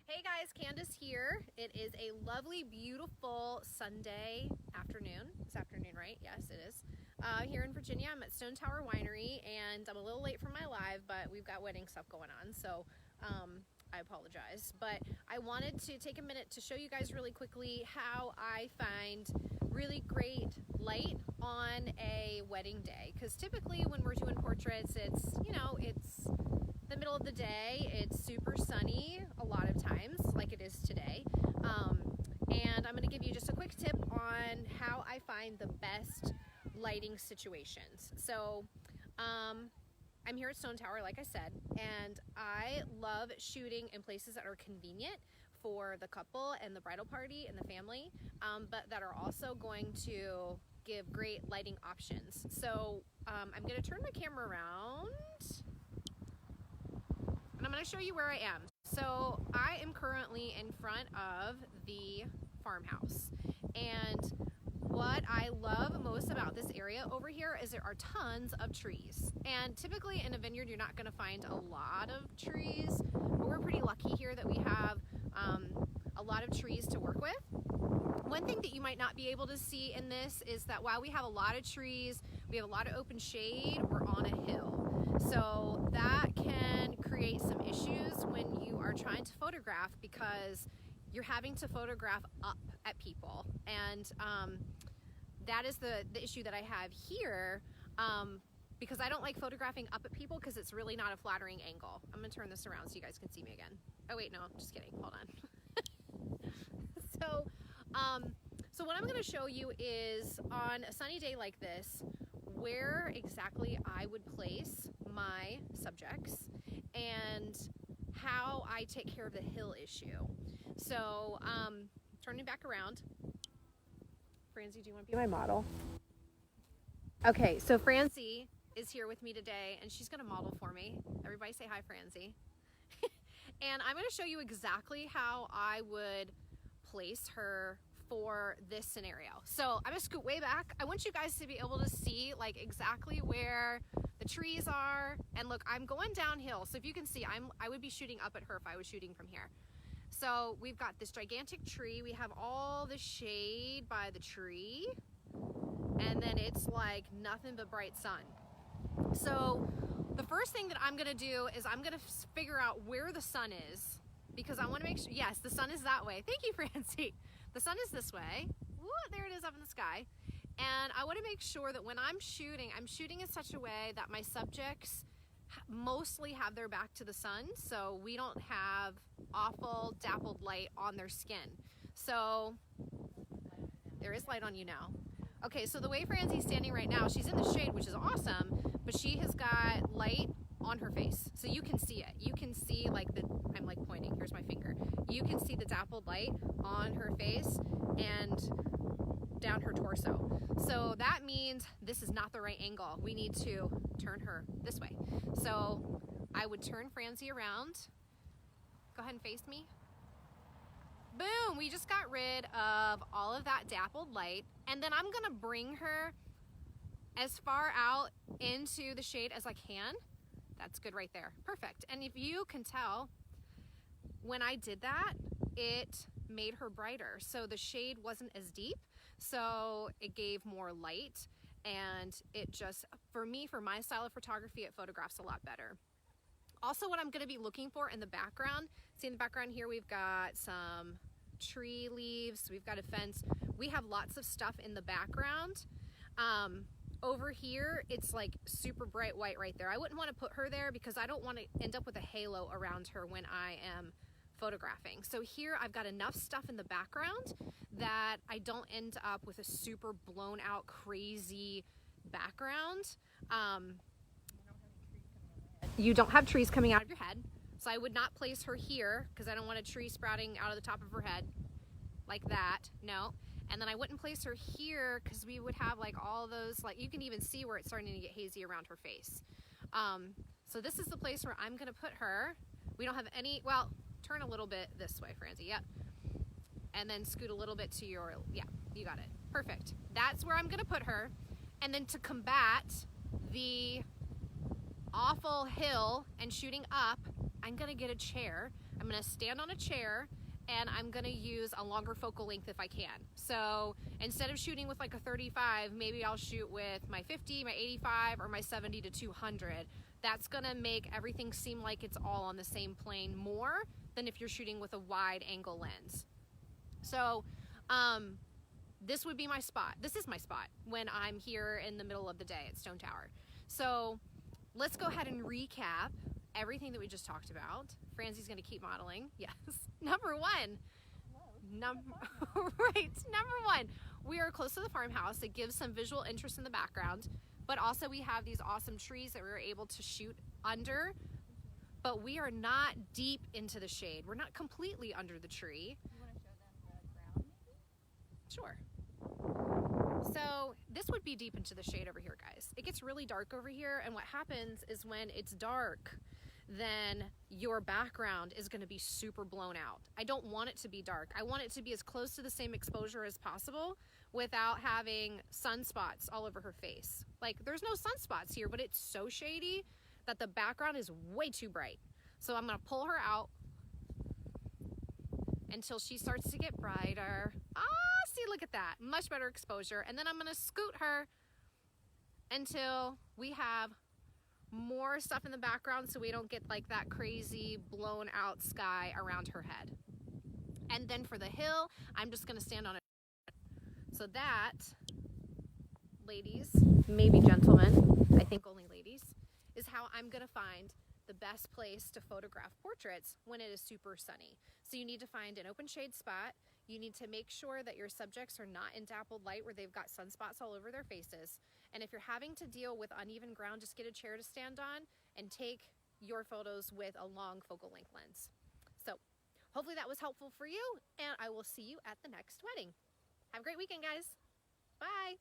Hey guys, Candace here. It is a lovely, beautiful Sunday afternoon. It's afternoon, right? Yes, it is. Here in Virginia, I'm at Stone Tower Winery, and I'm a little late for my live, but we've got wedding stuff going on, so I apologize. But I wanted to take a minute to show you guys really quickly how I find really great light on a wedding day. Because typically when we're doing portraits, it's the middle of the day, it's super sunny a lot of times, like it is today. And I'm going to give you just a quick tip on how I find the best lighting situations. So I'm here at Stone Tower, like I said, and I love shooting in places that are convenient for the couple and the bridal party and the family, but that are also going to give great lighting options. So I'm going to turn my camera around. And I'm going to show you where I am. So I am currently in front of the farmhouse. And what I love most about this area over here is there are tons of trees. And typically in a vineyard, you're not going to find a lot of trees, but we're pretty lucky here that we have a lot of trees to work with. One thing that you might not be able to see in this is that while we have a lot of trees, we have a lot of open shade, we're on a hill. So that can create some issues when you are trying to photograph, because you're having to photograph up at people. And that is the issue that I have here, because I don't like photographing up at people because it's really not a flattering angle. I'm gonna turn this around so you guys can see me again. Oh wait, no, just kidding, hold on. So what I'm going to show you is on a sunny day like this, where exactly I would place my subjects and how I take care of the hill issue. So turning back around, Francie, do you want to be my model? Okay, so Francie is here with me today, and she's going to model for me. Everybody say hi, Francie. And I'm going to show you exactly how I would place her for this scenario. So I'm gonna scoot way back. I want you guys to be able to see like exactly where the trees are. And look, I'm going downhill, so if you can see, I would be shooting up at her if I was shooting from here. So we've got this gigantic tree. We have all the shade by the tree, and then it's like nothing but bright sun. So the first thing that I'm gonna do is I'm gonna figure out where the sun is, because I want to make sure, yes, the sun is that way. Thank you, Francie. The sun is this way. Woo, there it is up in the sky. And I want to make sure that when I'm shooting in such a way that my subjects mostly have their back to the sun, so we don't have awful dappled light on their skin. So there is light on you now. Okay, so the way Francie's standing right now, she's in the shade, which is awesome, but she has got light on her face, so you can see it. You can see like I'm like pointing, here's my finger. You can see the dappled light on her face and down her torso. So that means this is not the right angle. We need to turn her this way. So I would turn Francie around. Go ahead and face me. Boom, we just got rid of all of that dappled light. And then I'm gonna bring her as far out into the shade as I can. That's good right there. Perfect. And if you can tell, when I did that, it made her brighter. So the shade wasn't as deep, so it gave more light, and it just, for me, for my style of photography, it photographs a lot better. Also, what I'm going to be looking for in the background, see in the background here, we've got some tree leaves, we've got a fence. We have lots of stuff in the background. Over here, it's like super bright white right there. I wouldn't want to put her there because I don't want to end up with a halo around her when I am photographing. So here I've got enough stuff in the background that I don't end up with a super blown out crazy background. You don't have trees coming out of your head, so I would not place her here because I don't want a tree sprouting out of the top of her head like that. No. And then I wouldn't place her here because we would have like all those, like you can even see where it's starting to get hazy around her face. So this is the place where I'm gonna put her. We don't have any, well, turn a little bit this way, Francie, yep. And then scoot a little bit to your, yeah, you got it, perfect. That's where I'm gonna put her. And then to combat the awful hill and shooting up, I'm gonna get a chair. I'm I'm gonna stand on a chair and I'm gonna use a longer focal length if I can. So instead of shooting with like a 35, maybe I'll shoot with my 50, my 85, or my 70 to 200. That's gonna make everything seem like it's all on the same plane more than if you're shooting with a wide angle lens. So this would be my spot. This is my spot when I'm here in the middle of the day at Stone Tower. So let's go ahead and recap everything that we just talked about. Franzi's gonna keep modeling. Yes. Number one. Right. Number one, we are close to the farmhouse. It gives some visual interest in the background, but also we have these awesome trees that we were able to shoot under, but we are not deep into the shade. We're not completely under the tree. You want to show them the ground maybe? Sure. So this would be deep into the shade over here, guys. It gets really dark over here, and what happens is when it's dark, then your background is going to be super blown out. I don't want it to be dark. I want it to be as close to the same exposure as possible without having sunspots all over her face. Like, there's no sunspots here, but it's so shady that the background is way too bright. So I'm going to pull her out until she starts to get brighter. See, look at that. Much better exposure. And then I'm going to scoot her until we have more stuff in the background so we don't get like that crazy blown out sky around her head. And then for the hill, I'm just going to stand on it. So that, ladies, maybe gentlemen, I think only ladies, is how I'm going to find the best place to photograph portraits when it is super sunny. So you need to find an open shade spot. You need to make sure that your subjects are not in dappled light where they've got sunspots all over their faces. And if you're having to deal with uneven ground, just get a chair to stand on and take your photos with a long focal length lens. So hopefully that was helpful for you, and I will see you at the next wedding. Have a great weekend, guys. Bye.